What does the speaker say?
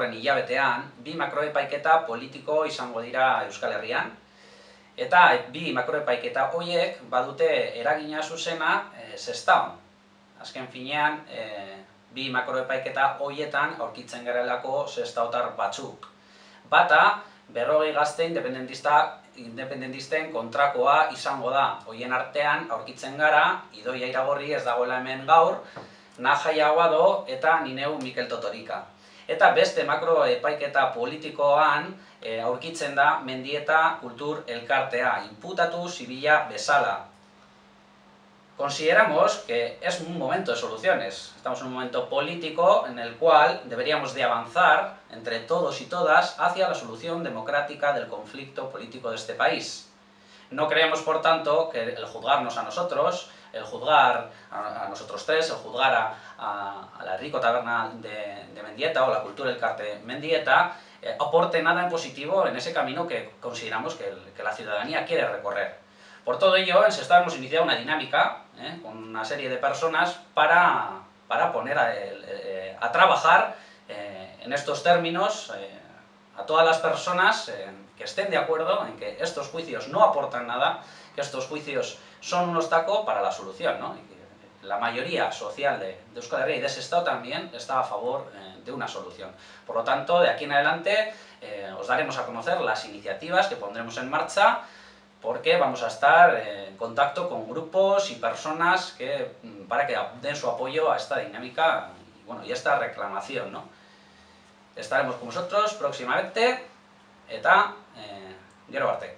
datorren hilabetean, 2 makroepaiketa politiko izango dira Euskal Herrian, eta 2 makroepaiketa horiek badute eragina zuzena Sestaon. Azken finean, 2 makroepaiketa horietan aurkitzen garelako sestaotar batzuk. Bata, 40 gazte independentisten kontrakoa izango da. Horien artean aurkitzen gara, Idoia Iragorri ez dagoela hemen gaur, Naja Aguado eta Nineu Mikel Totorika. Eta beste makroepaiketa politikoan aurkitzen da Mendieta Kultur Elkartea, inputatu zibila bezala. Consideramos que es un momento de soluciones. Estamos en un momento político en el cual deberíamos de avanzar entre todos y todas hacia la solución democrática del conflicto político de este país. No creemos, por tanto, que el juzgarnos a nosotros, el juzgar a nosotros tres, el juzgar a la Rico Taberna de Mendieta o la Cultura Elkarte Mendieta aporte nada en positivo en ese camino que consideramos que la ciudadanía quiere recorrer. Por todo ello, en Sestao hemos iniciado una dinámica con una serie de personas para poner a trabajar en estos términos a todas las personas que estén de acuerdo en que estos juicios no aportan nada, que estos juicios son un obstáculo para la solución, ¿no? Y que la mayoría social de Euskal Herria y de Sestao también está a favor de una solución. Por lo tanto, de aquí en adelante os daremos a conocer las iniciativas que pondremos en marcha, porque vamos a estar en contacto con grupos y personas para que den su apoyo a esta dinámica y a esta reclamación, ¿no? Estaremos con vosotros próximamente, eta gero arte.